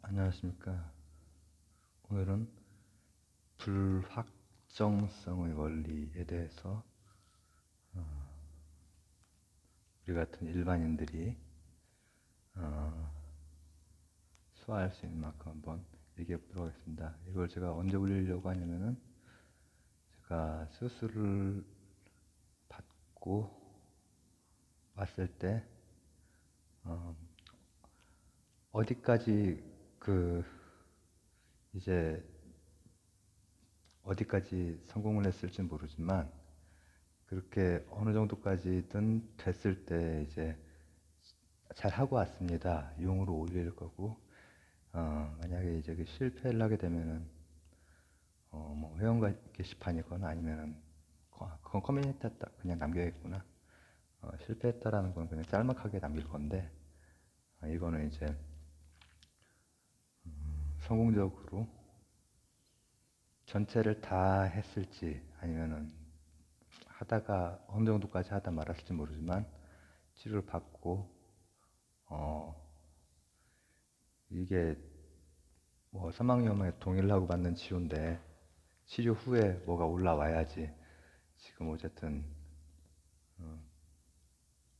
안녕하십니까. 오늘은 불확정성의 원리에 대해서 우리 같은 일반인들이 소화할 수 있는 만큼 한번 얘기해 보도록 하겠습니다. 이걸 제가 언제 올리려고 하냐면은 제가 수술을 받고 왔을 때 어디까지 이제 어디까지 성공을 했을지 모르지만 그렇게 어느 정도까지든 됐을 때 이제 잘 하고 왔습니다. 용으로 올릴 거고, 만약에 이제 실패를 하게 되면은, 뭐 회원 게시판이거나 아니면은, 그건 커뮤니티에 딱 그냥 남겨야겠구나. 실패했다라는 건 그냥 짤막하게 남길 건데, 이거는 이제 성공적으로 전체를 다 했을지 아니면은 하다가 어느 정도까지 하다 말았을지 모르지만 치료를 받고, 어, 이게 뭐 사망 위험에 동의를 하고 받는 치료인데 치료 후에 뭐가 올라와야지 지금 어쨌든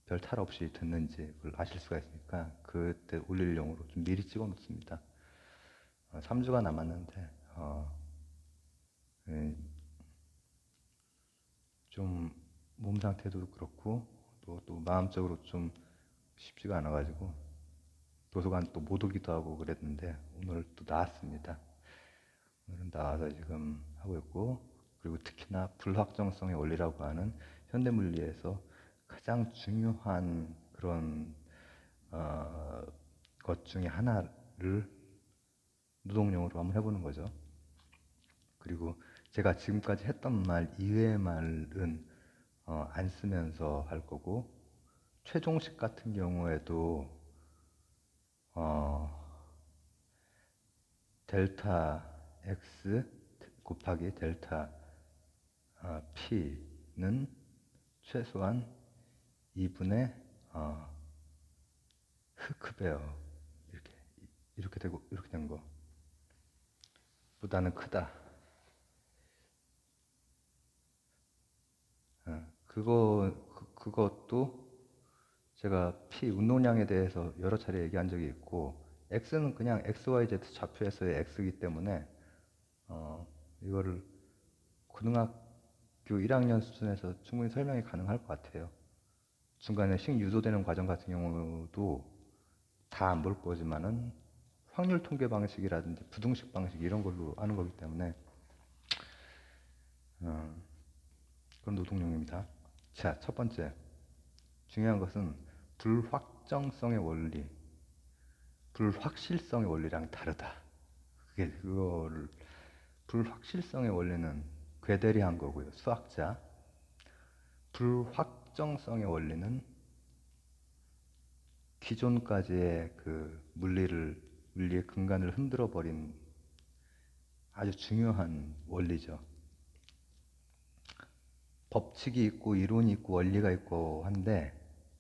별 탈 없이 됐는지 그걸 아실 수가 있으니까 그때 올리려고 좀 미리 찍어 놓습니다. 3주가 남았는데 예, 좀 몸 상태도 그렇고 또 마음적으로 좀 쉽지가 않아가지고 도서관 또 못 오기도 하고 그랬는데 오늘 또 나왔습니다. 오늘은 나와서 지금 하고 있고, 그리고 특히나 불확정성의 원리라고 하는 현대물리에서 가장 중요한 그런 것 중에 하나를 노동용으로 한번 해보는 거죠. 그리고 제가 지금까지 했던 말 이외의 말은 안 쓰면서 할 거고, 최종식 같은 경우에도 어, 델타 x 곱하기 델타 p는 최소한 2분의 흑크베어 이렇게 되고 이렇게 된 거 보다는 크다. 그것도 제가 p 운동량에 대해서 여러 차례 얘기한 적이 있고, x는 그냥 xyz 좌표에서의 x이기 때문에 이거를 고등학교 1학년 수준에서 충분히 설명이 가능할 것 같아요. 중간에 식유도되는 과정 같은 경우도 다 안 볼 거지만은 확률 통계 방식이라든지 부등식 방식 이런 걸로 하는 거기 때문에 그런 노동용입니다. 자, 첫 번째 중요한 것은 불확정성의 원리, 불확실성의 원리랑 다르다. 그거를 불확실성의 원리는 괴대리한 거고요. 수학자. 불확정성의 원리는 기존까지의 물리의 근간을 흔들어 버린 아주 중요한 원리죠. 법칙이 있고 이론이 있고 원리가 있고 한데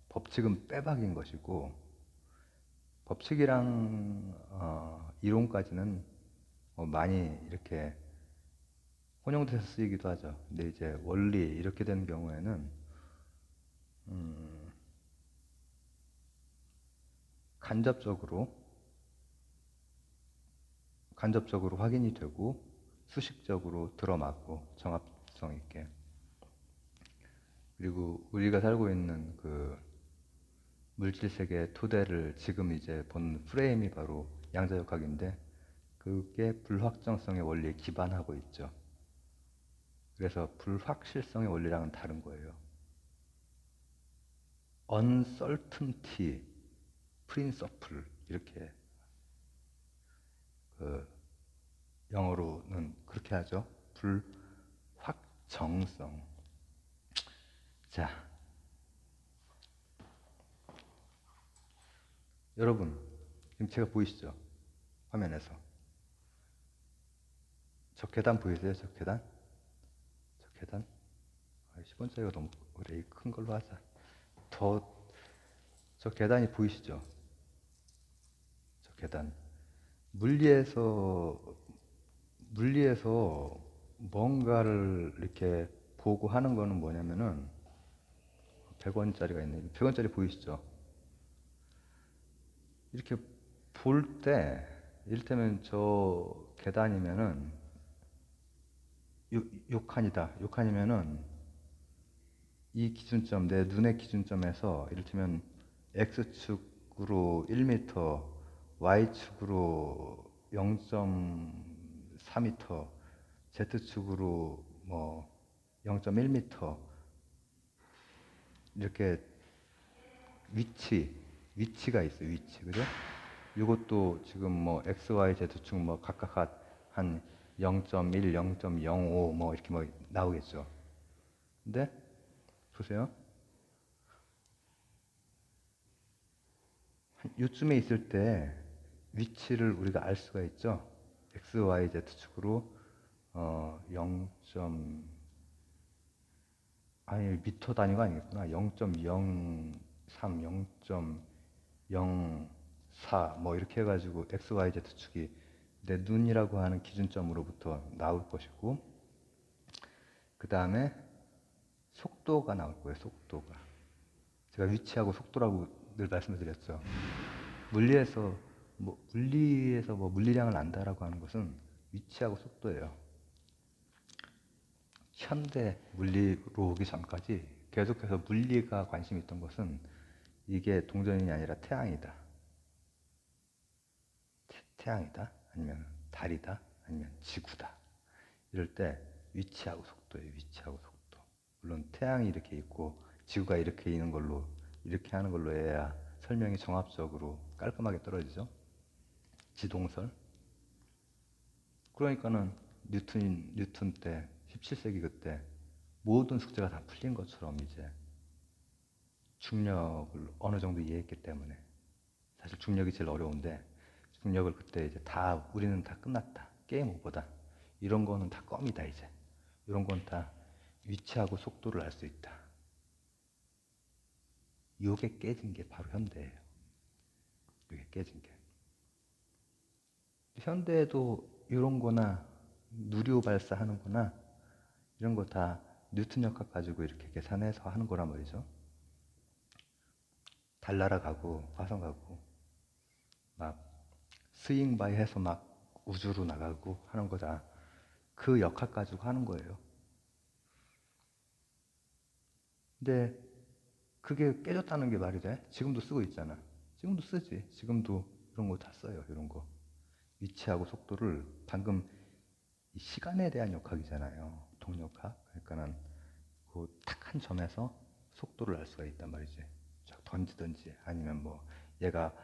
법칙은 빼박인 것이고 법칙이랑 이론까지는 많이 이렇게 혼용돼서 쓰이기도 하죠. 근데 이제 원리 이렇게 되는 경우에는 간접적으로 확인이 되고 수식적으로 들어맞고 정합성 있게, 그리고 우리가 살고 있는 물질 세계의 토대를 지금 이제 본 프레임이 바로 양자역학인데 그게 불확정성의 원리에 기반하고 있죠. 그래서 불확실성의 원리랑은 다른 거예요. uncertainty principle 이렇게 영어로는 그렇게 하죠. 불확정성. 자, 여러분 지금 제가 보이시죠? 화면에서 저 계단 보이세요? 저 계단? 10원짜리가 너무 그래, 큰 걸로 하자. 저 계단이 보이시죠? 저 계단. 물리에서 물리에서 뭔가를 이렇게 보고 하는 거는 뭐냐면은 100원짜리가 있네. 100원짜리 보이시죠? 이렇게 볼 때 이를테면 저 계단이면은 요 칸이다. 요 칸이면은 이 기준점, 내 눈의 기준점에서 이를테면 X축으로 1m, Y축으로 0.4m, Z축으로 뭐 0.1m 이렇게 위치가 있어요. 위치. 그죠? 이것도 지금 뭐 X, Y, Z축 뭐 각각 한 0.1, 0.05 뭐 이렇게 뭐 나오겠죠. 근데 보세요. 요쯤에 있을 때 위치를 우리가 알 수가 있죠. X, Y, Z축으로 0. 아니 미터 단위가 아니겠구나. 0.03, 0.04 뭐 이렇게 해가지고 X, Y, Z축이 내 눈이라고 하는 기준점으로부터 나올 것이고, 그 다음에 속도가 나올 거예요. 속도가. 제가 위치하고 속도라고 늘 말씀을 드렸죠. 물리에서 뭐 물리량을 안다라고 하는 것은 위치하고 속도예요. 현대 물리로 오기 전까지 계속해서 물리가 관심 있던 것은 이게 동전이 아니라 태양이다. 태양이다. 아니면 달이다. 아니면 지구다. 이럴 때 위치하고 속도예요. 위치하고 속도. 물론 태양이 이렇게 있고 지구가 이렇게 있는 걸로 이렇게 하는 걸로 해야 설명이 종합적으로 깔끔하게 떨어지죠. 지동설. 그러니까는 뉴턴 때 17세기 그때 모든 숙제가 다 풀린 것처럼 이제 중력을 어느 정도 이해했기 때문에, 사실 중력이 제일 어려운데 중력을 그때 이제 다 우리는 다 끝났다. 게임 오버다. 이런 거는 다 껌이다 이제. 이런 건 다 위치하고 속도를 알 수 있다. 이게 깨진 게 바로 현대예요. 이게 깨진 게. 현대에도 이런 거나 누리호 발사하는 거나 이런 거 다 뉴턴 역학 가지고 이렇게 계산해서 하는 거란 말이죠. 달 날아가고 화성 가고 막 스윙 바이 해서 막 우주로 나가고 하는 거다. 그 역학 가지고 하는 거예요. 근데 그게 깨졌다는 게 말이 돼? 지금도 쓰고 있잖아. 지금도 쓰지. 지금도 이런 거 다 써요. 이런 거. 위치하고 속도를 방금 시간에 대한 역학이잖아요. 동력학. 그러니까는 그 딱 한 점에서 속도를 알 수가 있단 말이지. 쫙 던지든지 아니면 뭐 얘가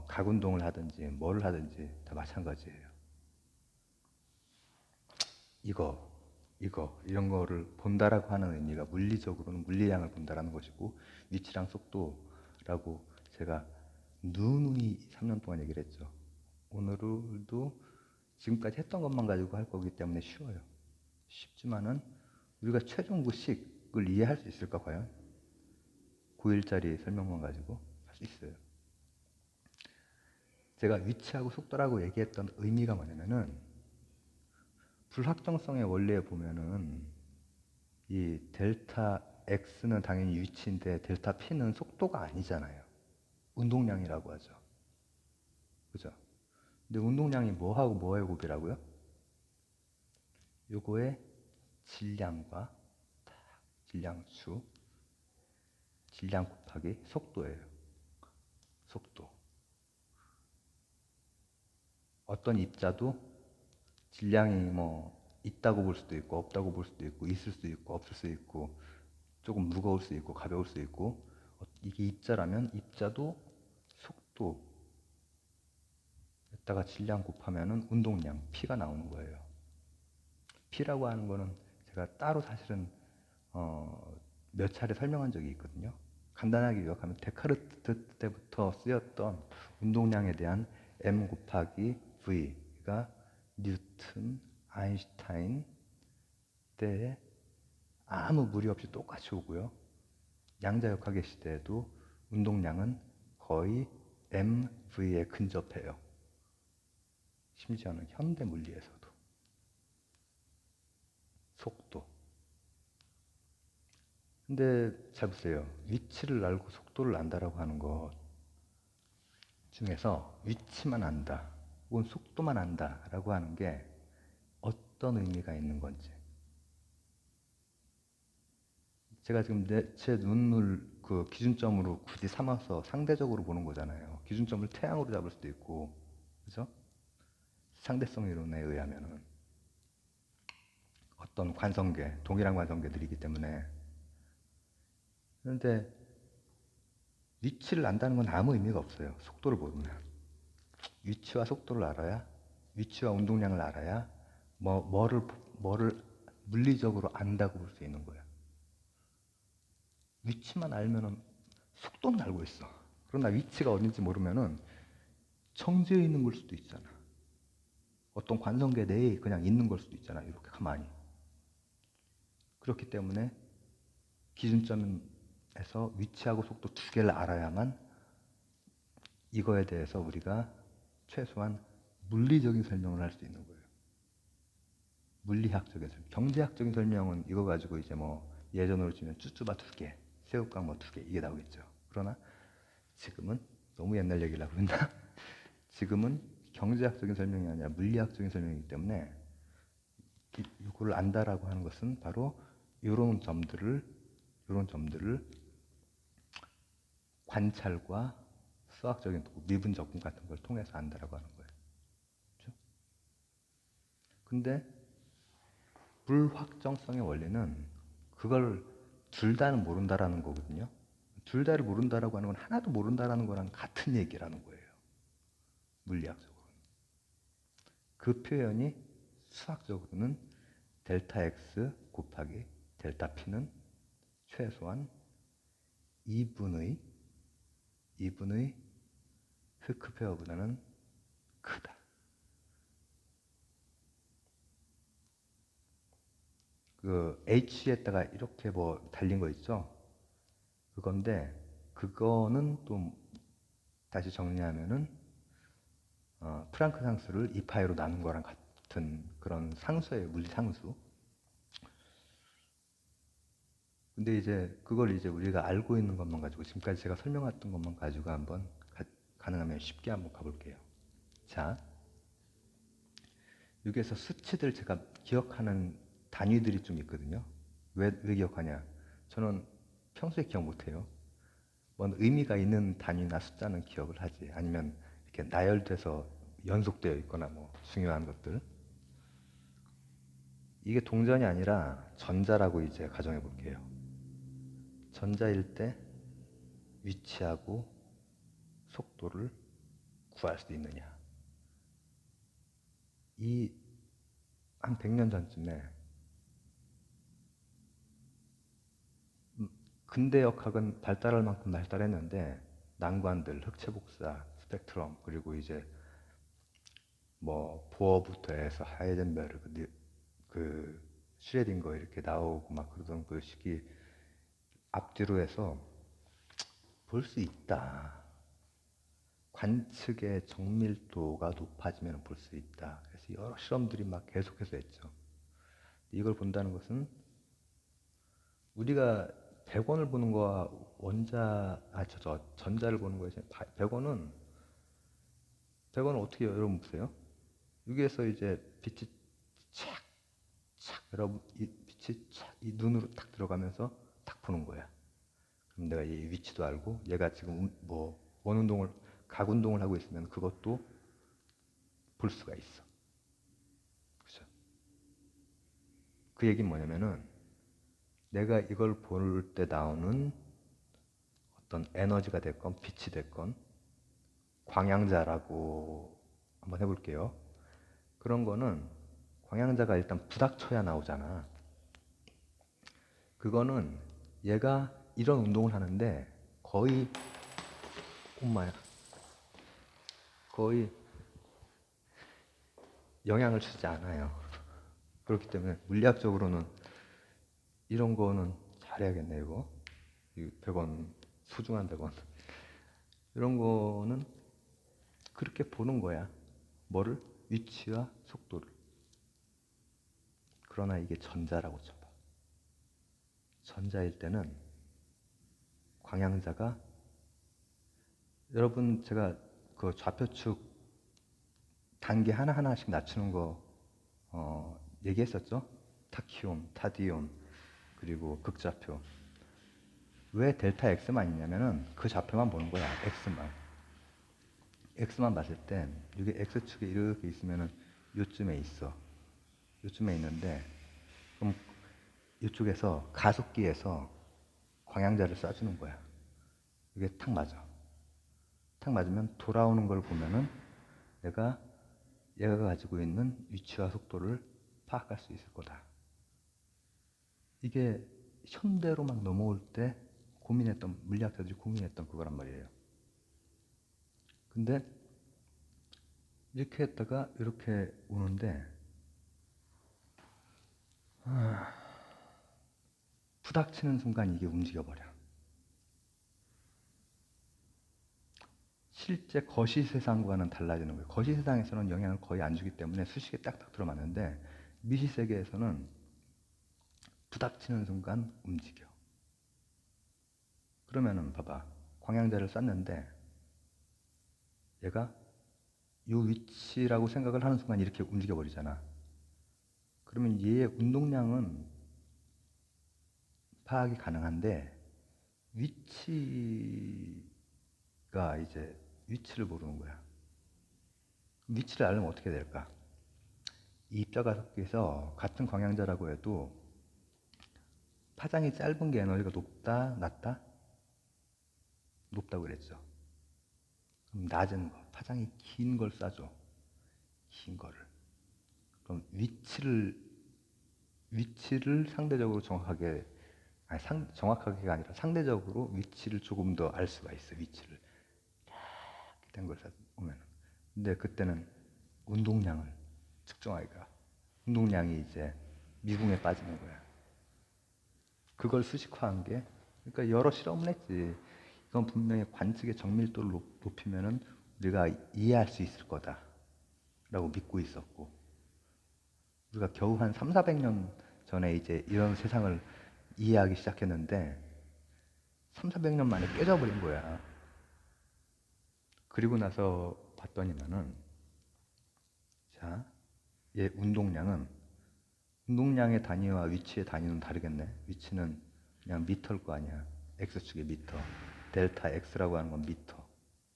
각 운동을 하든지 뭘 하든지 다 마찬가지예요. 이거 이런 거를 본다라고 하는 의미가 물리적으로는 물리량을 본다라는 것이고, 위치랑 속도라고 제가 누누이 3년 동안 얘기를 했죠. 오늘도 지금까지 했던 것만 가지고 할 거기 때문에 쉬워요. 쉽지만은 우리가 최종 그 식을 이해할 수 있을까 과연? 9일짜리 설명만 가지고 할 수 있어요. 제가 위치하고 속도라고 얘기했던 의미가 뭐냐면은, 불확정성의 원리에 보면은 이 델타 X는 당연히 위치인데 델타 P는 속도가 아니잖아요. 운동량이라고 하죠. 그죠? 근데 운동량이 뭐하고 뭐의 곱이라고요? 요거의 질량과 질량수, 질량 곱하기 속도예요. 속도. 어떤 입자도 질량이 뭐 있다고 볼 수도 있고 없다고 볼 수도 있고 있을 수 있고 없을 수 있고 조금 무거울 수 있고 가벼울 수 있고, 이게 입자라면 입자도 속도에다가 질량 곱하면은 운동량 P가 나오는 거예요. P라고 하는 거는 제가 따로 사실은 몇 차례 설명한 적이 있거든요. 간단하게 요약하면 데카르트 때부터 쓰였던 운동량에 대한 M 곱하기 V가 뉴턴, 아인슈타인 때에 아무 무리 없이 똑같이 오고요. 양자역학의 시대에도 운동량은 거의 MV에 근접해요. 심지어는 현대 물리에서도. 속도. 근데 잘 보세요. 위치를 알고 속도를 안다라고 하는 것 중에서 위치만 안다, 혹은 속도만 안다라고 하는 게 어떤 의미가 있는 건지. 제가 지금 제 눈을 그 기준점으로 굳이 삼아서 상대적으로 보는 거잖아요. 기준점을 태양으로 잡을 수도 있고, 그죠? 상대성 이론에 의하면은 어떤 관성계, 동일한 관성계들이기 때문에. 그런데 위치를 안다는 건 아무 의미가 없어요. 속도를 모르면. 위치와 속도를 알아야, 위치와 운동량을 알아야 뭐를 물리적으로 안다고 볼 수 있는 거예요. 위치만 알면은 속도는 알고 있어. 그러나 위치가 어딘지 모르면은 정지해 있는 걸 수도 있잖아. 어떤 관성계 내에 그냥 있는 걸 수도 있잖아. 이렇게 가만히. 그렇기 때문에 기준점에서 위치하고 속도 두 개를 알아야만 이거에 대해서 우리가 최소한 물리적인 설명을 할 수 있는 거예요. 물리학적인 설명. 경제학적인 설명은 이거 가지고 이제 뭐 예전으로 치면 쭈쭈바 두 개, 새우깡 뭐 두 개 이게 나오겠죠. 그러나 지금은 너무 옛날 얘기를 하고 있나? 지금은 경제학적인 설명이 아니라 물리학적인 설명이기 때문에 이걸 안다라고 하는 것은 바로 이런 점들을 관찰과 수학적인 미분 적분 같은 걸 통해서 안다라고 하는 거예요. 그렇죠? 근데 불확정성의 원리는 그걸 둘 다는 모른다라는 거거든요. 둘 다를 모른다라고 하는 건 하나도 모른다라는 거랑 같은 얘기라는 거예요. 물리학적으로는. 그 표현이 수학적으로는 델타 x 곱하기 델타 p는 최소한 2분의 스크페어보다는 크다. 그 h에다가 이렇게 뭐 달린 거 있죠? 그건데 그거는 또 다시 정리하면은 프랑크 상수를 2파이로 나눈 거랑 같은 그런 상수예요. 물리 상수. 근데 이제 그걸 이제 우리가 알고 있는 것만 가지고 지금까지 제가 설명했던 것만 가지고 한번 가능하면 쉽게 한번 가볼게요. 자, 여기에서 수치들 제가 기억하는 단위들이 좀 있거든요. 왜 기억하냐? 저는 평소에 기억 못해요. 뭔 의미가 있는 단위나 숫자는 기억을 하지. 아니면 이렇게 나열돼서 연속되어 있거나 뭐 중요한 것들. 이게 동전이 아니라 전자라고 이제 가정해 볼게요. 전자일 때 위치하고 속도를 구할 수 있느냐. 이 한 100년 전쯤에 근대역학은 발달할 만큼 발달했는데 난관들, 흑체복사, 스펙트럼, 그리고 이제 뭐 보어부터 해서 하이젠베르그, 그 슈레딩거 이렇게 나오고 막 그러던 그 시기 앞뒤로 해서 볼 수 있다. 관측의 정밀도가 높아지면 볼 수 있다. 그래서 여러 실험들이 막 계속해서 했죠. 이걸 본다는 것은 우리가 100원을 보는 거와 전자를 보는 거에 100원은 어떻게 해요? 여러분 보세요. 여기에서 이제 빛이 착, 여러분 이 빛이 착, 이 눈으로 탁 들어가면서 탁 보는 거야. 그럼 내가 이 위치도 알고 얘가 지금 뭐 원운동을 각운동을 하고 있으면 그것도 볼 수가 있어. 그렇죠? 그 얘기는 뭐냐면은 내가 이걸 볼 때 나오는 어떤 에너지가 됐건 빛이 됐건 광양자라고 한번 해볼게요. 그런 거는 광양자가 일단 부닥쳐야 나오잖아. 그거는 얘가 이런 운동을 하는데 거의 엄마야 거의 영향을 주지 않아요. 그렇기 때문에 물리학적으로는 이런 거는 잘해야겠네 이거. 이 100원 소중한 100원 이런 거는 그렇게 보는 거야. 뭐를? 위치와 속도를. 그러나 이게 전자라고 쳐봐. 전자일 때는 광양자가, 여러분 제가 그 좌표축 단계 하나하나씩 낮추는 거 얘기했었죠? 타키온, 타디온, 그리고 극좌표. 왜 델타 X만 있냐면은 그 좌표만 보는 거야. X만 봤을 때 이게 X축에 이렇게 있으면은 요쯤에 있어. 요쯤에 있는데, 그럼 이쪽에서 가속기에서 광양자를 쏴주는 거야. 이게 탁 맞아. 탁 맞으면 돌아오는 걸 보면은 얘가 가지고 있는 위치와 속도를 파악할 수 있을 거다. 이게 현대로 막 넘어올 때 물리학자들이 고민했던 그거란 말이에요. 근데 이렇게 했다가 이렇게 오는데 부닥치는 순간 이게 움직여버려. 실제 거시 세상과는 달라지는 거예요. 거시 세상에서는 영향을 거의 안 주기 때문에 수식에 딱딱 들어맞는데, 미시 세계에서는 부닥치는 순간 움직여. 그러면은 봐봐, 광양자를 쐈는데 얘가 이 위치라고 생각을 하는 순간 이렇게 움직여 버리잖아. 그러면 얘의 운동량은 파악이 가능한데, 위치를 모르는 거야. 위치를 알려면 어떻게 될까? 이 입자가속기에서 같은 광양자라고 해도 파장이 짧은 게 에너지가 높다, 낮다? 높다고 그랬죠. 그럼 낮은 거, 파장이 긴 걸 쏴줘. 긴 거를. 그럼 위치를 상대적으로 정확하게, 정확하게가 아니라 상대적으로 위치를 조금 더 알 수가 있어. 위치를 이렇게 된 걸 보면. 근데 그때는 운동량을 측정하기가, 운동량이 이제 미궁에 빠지는 거야. 그걸 수식화한 게, 그러니까 여러 실험을 했지. 이건 분명히 관측의 정밀도를 높이면은 우리가 이해할 수 있을 거다라고 믿고 있었고, 우리가 겨우 한 3, 400년 전에 이제 이런 세상을 이해하기 시작했는데 3, 400년 만에 깨져버린 거야. 그리고 나서 봤더니만은, 자, 얘 운동량의 단위와 위치의 단위는 다르겠네. 위치는 그냥 미터일 거 아니야. X축의 미터. 델타 X라고 하는 건 미터.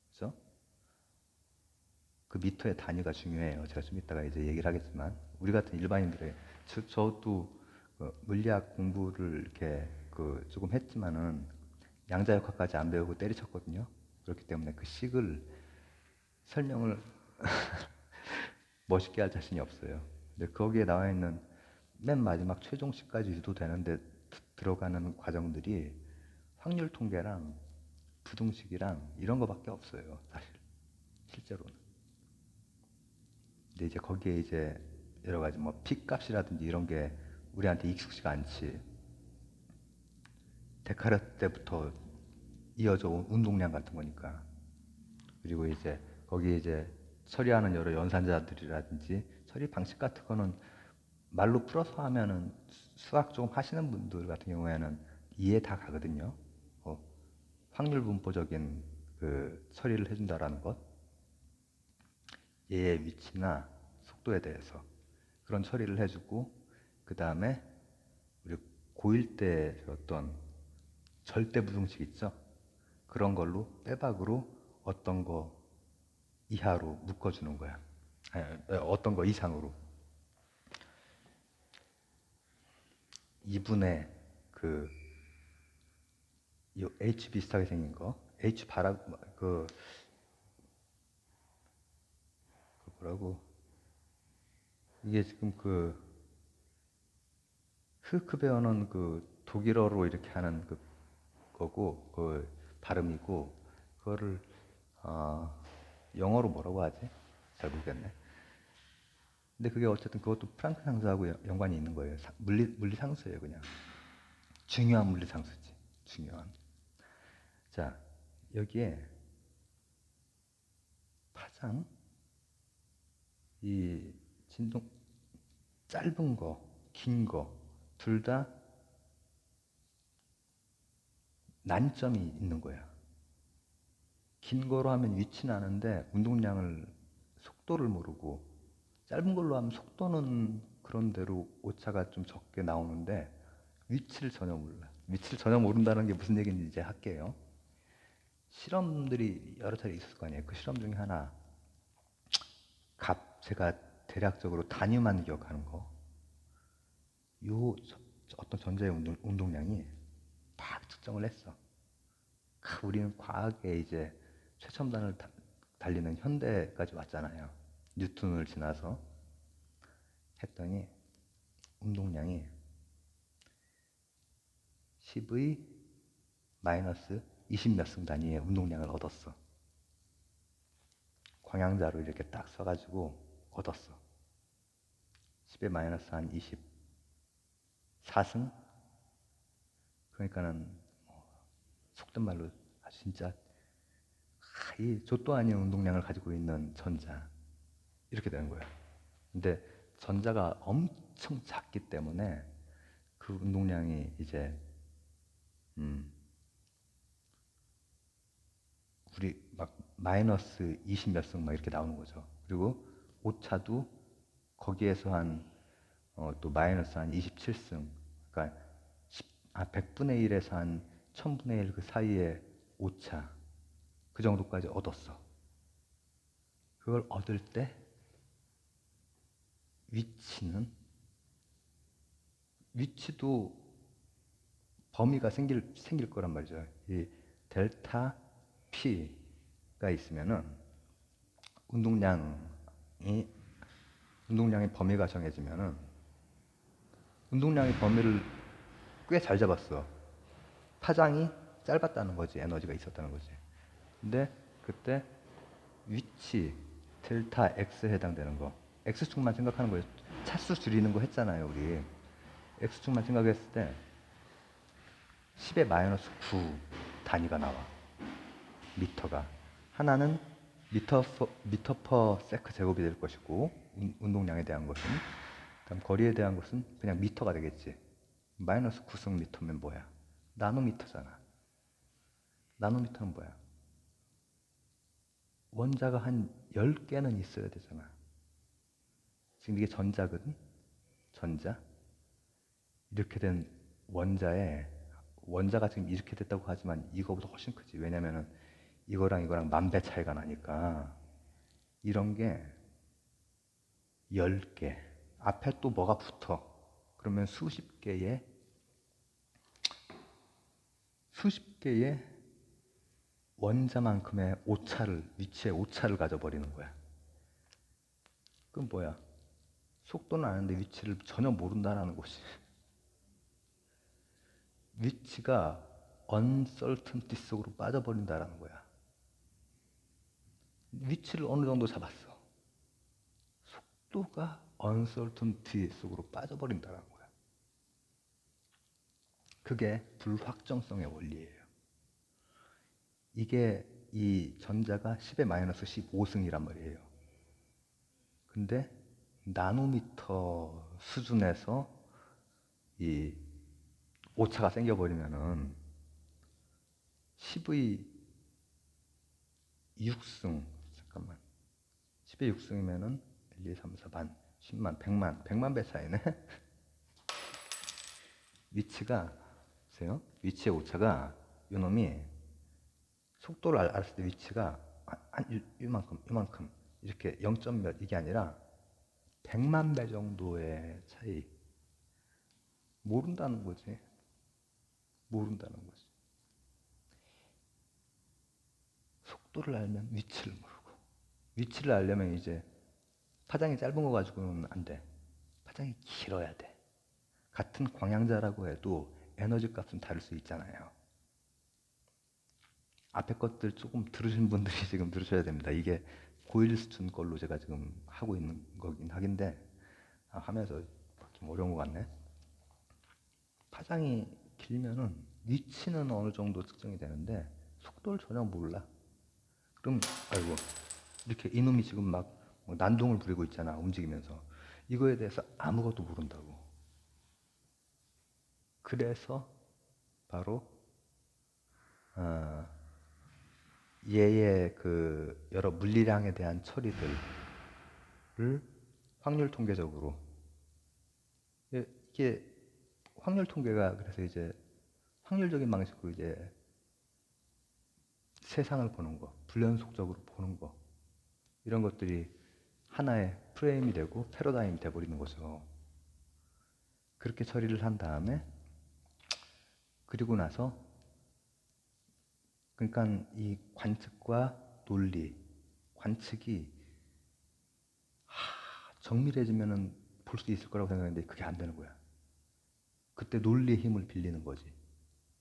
그죠? 그 미터의 단위가 중요해요. 제가 좀 이따가 이제 얘기를 하겠지만, 우리 같은 일반인들의, 저도 물리학 공부를 이렇게 조금 했지만은 양자역학까지 안 배우고 때리쳤거든요. 그렇기 때문에 그 식을 설명을 멋있게 할 자신이 없어요. 근데 거기에 나와 있는 맨 마지막 최종식까지 유도되는데 들어가는 과정들이 확률 통계랑 부등식이랑 이런 거밖에 없어요. 사실 실제로는. 근데 이제 거기에 이제 여러 가지 뭐 피 값이라든지 이런 게 우리한테 익숙지가 않지. 데카르트 때부터 이어져 온 운동량 같은 거니까. 그리고 이제 거기에 이제 처리하는 여러 연산자들이라든지 처리 방식 같은 거는 말로 풀어서 하면은, 수학 좀 하시는 분들 같은 경우에는 이해 다 가거든요. 확률 분포적인 그 처리를 해준다라는 것, 얘의 위치나 속도에 대해서 그런 처리를 해주고, 그 다음에 우리 고1 때 어떤 절대 부등식 있죠? 그런 걸로 빼박으로 어떤 거 이하로 묶어주는 거야. 어떤 거 이상으로. 2분의 그 H 비슷하게 생긴 거, H 뭐라고, 이게 지금 흐크 배어는 독일어로 이렇게 하는 거고, 발음이고, 그거를 영어로 뭐라고 하지? 잘 모르겠네. 근데 그게 어쨌든 그것도 프랑크 상수하고 연관이 있는 거예요. 물리 상수예요, 그냥. 중요한 물리 상수지. 중요한. 자, 여기에 파장, 이 진동 짧은 거, 긴 거, 둘 다 난점이 있는 거야. 긴 거로 하면 위치는 아는데 운동량을, 속도를 모르고, 짧은 걸로 하면 속도는 그런대로 오차가 좀 적게 나오는데 위치를 전혀 몰라. 위치를 전혀 모른다는 게 무슨 얘기인지 이제 할게요. 실험들이 여러 차례 있었을 거 아니에요. 그 실험 중에 하나, 제가 대략적으로 단위만 기억하는 거, 어떤 전자의 운동량이 딱 측정을 했어. 우리는 과학에 이제 최첨단을 달리는 현대까지 왔잖아요. 뉴턴을 지나서. 했더니 운동량이 10의 마이너스 20 몇 승 단위의 운동량을 얻었어. 광양자로 이렇게 딱 써가지고 얻었어. 10의 마이너스 한 24승? 그러니까는 속된 말로 진짜 이 좆도 아닌 운동량을 가지고 있는 전자, 이렇게 되는 거야. 근데 전자가 엄청 작기 때문에 그 운동량이 이제 우리 막 마이너스 20 몇 승 막 이렇게 나오는 거죠. 그리고 오차도 거기에서 또 마이너스 한 27승, 그러니까 100분의 1에서 한 1000분의 1 그 사이에 오차, 그 정도까지 얻었어. 그걸 얻을 때 위치도 범위가 생길 거란 말이죠. 이 델타 P가 있으면은 운동량의 범위가 정해지면은 운동량의 범위를 꽤 잘 잡았어. 파장이 짧았다는 거지, 에너지가 있었다는 거지. 근데 그때 위치 델타 X에 해당되는 거, X축만 생각하는 거예요. 차수 줄이는 거 했잖아요, 우리. X축만 생각했을 때 10의 마이너스 9 단위가 나와. 미터가. 하나는 미터 퍼 세크 제곱이 될 것이고, 운동량에 대한 것은. 그다음 거리에 대한 것은 그냥 미터가 되겠지. 마이너스 9승 미터면 뭐야? 나노미터잖아. 나노미터는 뭐야? 원자가 한 10개는 있어야 되잖아. 지금 이게 전자거든? 전자. 이렇게 된 원자가 지금 이렇게 됐다고 하지만 이거보다 훨씬 크지. 왜냐면은 이거랑 만 배 차이가 나니까. 이런 게 10개. 앞에 또 뭐가 붙어. 그러면 수십 개의 원자만큼의 위치의 오차를 가져버리는 거야. 그럼 뭐야? 속도는 아는데 위치를 전혀 모른다는 것이. 위치가 uncertainty 속으로 빠져버린다는 거야. 위치를 어느 정도 잡았어. 속도가 uncertainty 속으로 빠져버린다는 거야. 그게 불확정성의 원리예요. 이게 이 전자가 10의 마이너스 15승이란 말이에요. 근데 나노미터 수준에서 이 오차가 생겨버리면은 10의 6승, 잠깐만. 10의 6승이면은 1, 2, 3, 4, 만, 10만, 100만 배 차이네. 보세요. 위치의 오차가, 요놈이 속도를 알았을 때 위치가 이만큼 이렇게 0. 몇 이게 아니라 100만 배 정도의 차이. 모른다는 거지. 속도를 알면 위치를 모르고, 위치를 알려면 이제 파장이 짧은 거 가지고는 안 돼. 파장이 길어야 돼. 같은 광양자라고 해도 에너지 값은 다를 수 있잖아요. 앞에 것들 조금 들으신 분들이 지금 들으셔야 됩니다. 이게 고1 수준 걸로 제가 지금 하고 있는 거긴 하긴데, 하면서 좀 어려운 것 같네. 파장이 길면은 위치는 어느 정도 측정이 되는데 속도를 전혀 몰라. 그럼 아이고, 이렇게 이놈이 지금 막 난동을 부리고 있잖아, 움직이면서. 이거에 대해서 아무것도 모른다고. 그래서 바로 어, 얘의 그 여러 물리량에 대한 처리들을 확률 통계적으로, 이게 확률 통계가 그래서 이제 확률적인 방식으로 이제 세상을 보는 거, 불연속적으로 보는 거, 이런 것들이 하나의 프레임이 되고 패러다임이 돼버리는 거죠. 그렇게 처리를 한 다음에, 그리고 나서, 그러니까 이 관측과 논리, 관측이 정밀해지면은 볼 수 있을 거라고 생각했는데 그게 안 되는 거야. 그때 논리의 힘을 빌리는 거지.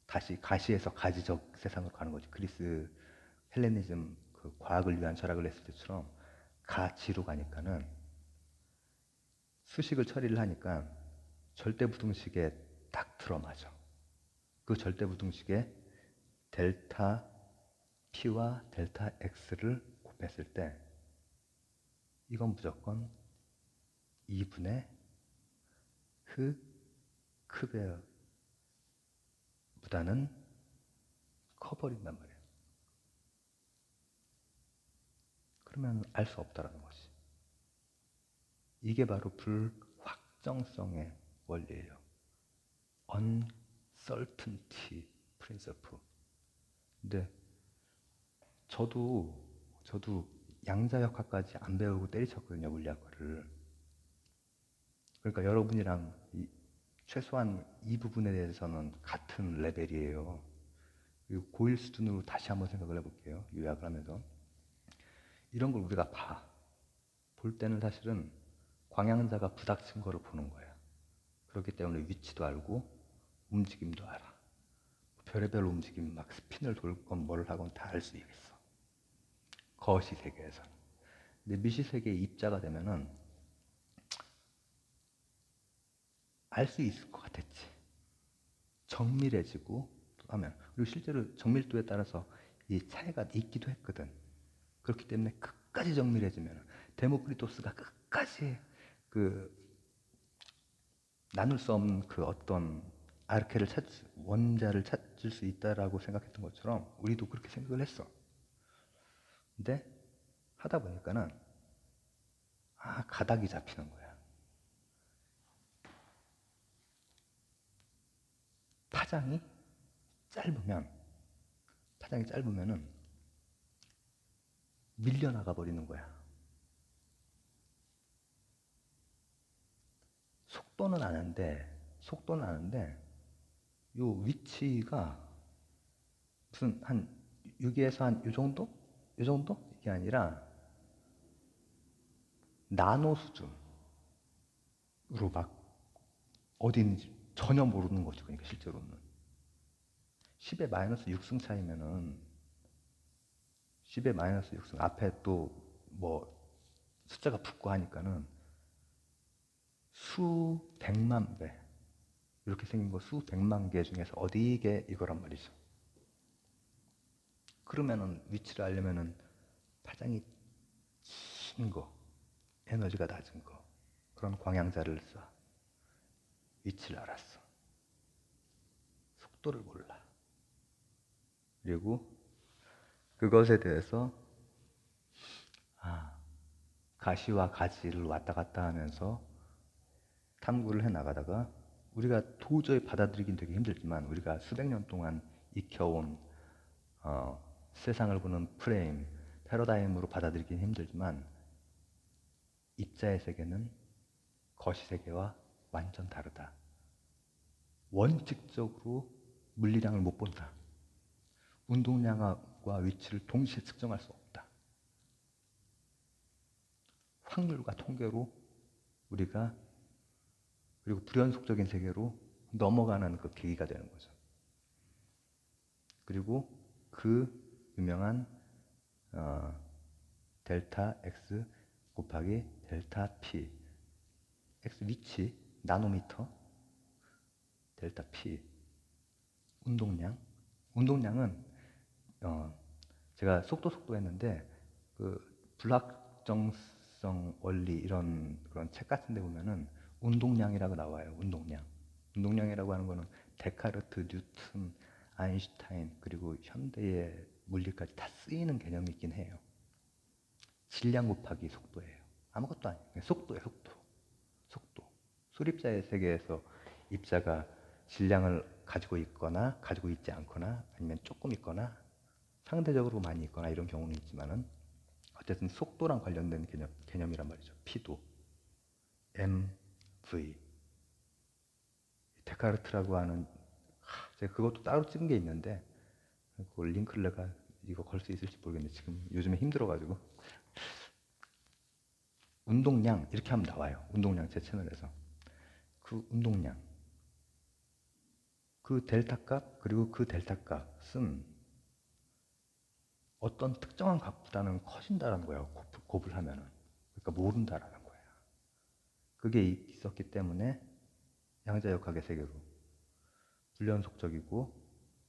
다시 가시에서 가지적 세상으로 가는 거지. 그리스 헬레니즘, 그 과학을 위한 철학을 했을 때처럼 가지로 가니까는, 수식을 처리를 하니까 절대부등식에 딱 들어맞아. 그 절대부등식에 델타 P와 델타 X를 곱했을 때 이건 무조건 2분의 크베어보다는 커버린단 말이에요. 그러면 알 수 없다라는 것이. 이게 바로 불확정성의 원리예요. uncertainty principle. 근데 저도 양자역학까지 안 배우고 때리쳤거든요, 물리학과를. 그러니까 여러분이랑 최소한 이 부분에 대해서는 같은 레벨이에요. 그리고 고1 수준으로 다시 한번 생각을 해볼게요. 요약을 하면서. 이런 걸 우리가 봐. 볼 때는 사실은 광양자가 부닥친 거를 보는 거야. 그렇기 때문에 위치도 알고 움직임도 알아. 별의별 움직임, 막 스핀을 돌 건 뭘 하건 다 알 수 있겠어. 거시 세계에서는. 근데 미시 세계의 입자가 되면은 알 수 있을 것 같았지. 정밀해지고 하면. 그리고 실제로 정밀도에 따라서 이 차이가 있기도 했거든. 그렇기 때문에 끝까지 정밀해지면, 데모크리토스가 끝까지 그 나눌 수 없는 그 어떤 원자를 찾을 수 있다라고 생각했던 것처럼 우리도 그렇게 생각을 했어. 근데 하다 보니까는 가닥이 잡히는 거야. 파장이 짧으면은 밀려나가 버리는 거야. 속도는 아는데 요 위치가 무슨 한 여기에서 한 요 정도? 요 정도? 이게 아니라 나노 수준으로 막 어딘지 전혀 모르는 거죠. 그러니까 실제로는 10의 마이너스 6승 차이면은 10의 마이너스 6승 앞에 또 뭐 숫자가 붙고 하니까는 수백만 배, 이렇게 생긴 거 수백만 개 중에서 어디게 이거란 말이죠. 그러면은 위치를 알려면은 파장이 긴 거, 에너지가 낮은 거, 그런 광양자를 쏴. 위치를 알았어. 속도를 몰라. 그리고 그것에 대해서 가시와 가지를 왔다 갔다 하면서 탐구를 해 나가다가, 우리가 도저히 받아들이긴 되게 힘들지만, 우리가 수백 년 동안 익혀온 세상을 보는 프레임, 패러다임으로 받아들이긴 힘들지만, 입자의 세계는 거시 세계와 완전 다르다. 원칙적으로 물리량을 못 본다. 운동량과 위치를 동시에 측정할 수 없다. 확률과 통계로 우리가, 그리고 불연속적인 세계로 넘어가는 그 계기가 되는 거죠. 그리고 그 유명한 델타 X 곱하기 델타 P, X 위치, 나노미터, 델타 P, 운동량은 제가 속도 했는데 그 불확정성 가축성 원리 이런 그런 책 같은 데 보면은 운동량이라고 나와요. 운동량. 운동량이라고 하는 거는 데카르트, 뉴턴, 아인슈타인 그리고 현대의 물리까지 다 쓰이는 개념이 있긴 해요. 질량 곱하기 속도예요. 아무것도 아니에요. 그냥 속도예요, 속도. 속도. 수립자의 세계에서 입자가 질량을 가지고 있거나 가지고 있지 않거나 아니면 조금 있거나 상대적으로 많이 있거나 이런 경우는 있지만은 어쨌든 속도랑 관련된 개념이란 말이죠. P도 mv 데카르트라고 하는 제가 그것도 따로 찍은 게 있는데 그걸 링크를 내가 이거 걸 수 있을지 모르겠는데 지금 요즘에 힘들어가지고 운동량 이렇게 하면 나와요. 운동량 제 채널에서 그 운동량 그 델타 값 그리고 그 델타 값은 어떤 특정한 값보다는 커진다는 거예요. 곱을 하면은 그러니까 모른다라는 거예요. 그게 있었기 때문에 양자역학의 세계로 불연속적이고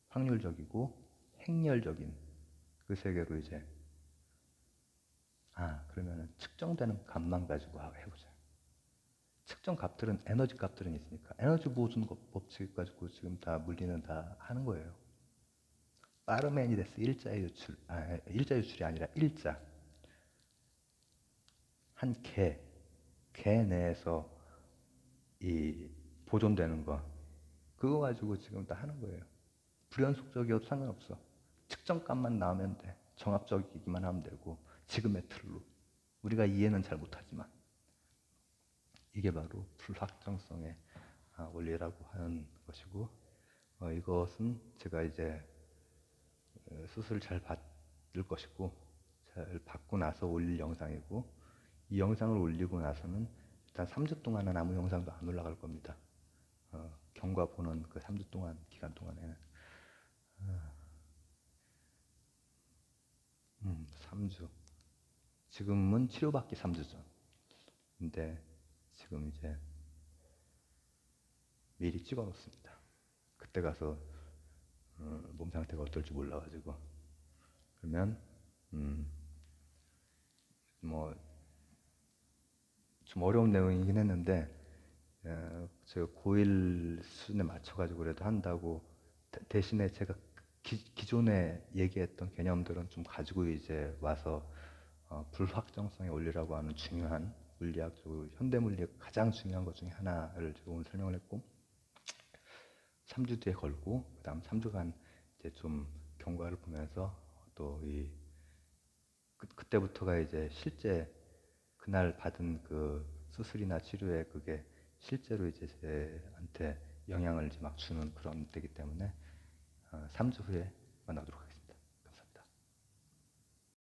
확률적이고 행렬적인 그 세계로 이제 그러면은 측정되는 값만 가지고 해보자. 측정 값들은 에너지 값들은 있으니까 에너지 보존 법칙 가지고 지금 다 물리는 다 하는 거예요. 파르메니데스 일자 유출, 일자 유출이 아니라 일자 한 개 내에서 이 보존되는 거 그거 가지고 지금 다 하는 거예요. 불연속적이어도 상관없어. 측정값만 나오면 돼. 정합적이기만 하면 되고 지금의 틀로 우리가 이해는 잘 못하지만 이게 바로 불확정성의 원리라고 하는 것이고 이것은 제가 이제 수술을 잘 받을 것이고 잘 받고 나서 올릴 영상이고 이 영상을 올리고 나서는 일단 3주 동안은 아무 영상도 안 올라갈 겁니다. 경과 보는 그 3주 동안 기간 동안에는 3주 지금은 치료받기 3주 전 근데 지금 이제 미리 찍어 놓습니다. 그때 가서 몸 상태가 어떨지 몰라가지고 그러면 뭐 좀 어려운 내용이긴 했는데 제가 고1 수준에 맞춰가지고 그래도 한다고 대신에 제가 기존에 얘기했던 개념들은 좀 가지고 이제 와서 불확정성의 원리라고 하는 중요한 물리학적으로 현대 물리의 가장 중요한 것 중에 하나를 제가 오늘 설명을 했고 3주 뒤에 걸고 그 다음 3주간 이제 좀 경과를 보면서 또 그때부터가 이제 실제 그날 받은 그 수술이나 치료에 그게 실제로 이제 제한테 영향을 이제 막 주는 그런 때기 때문에 3주 후에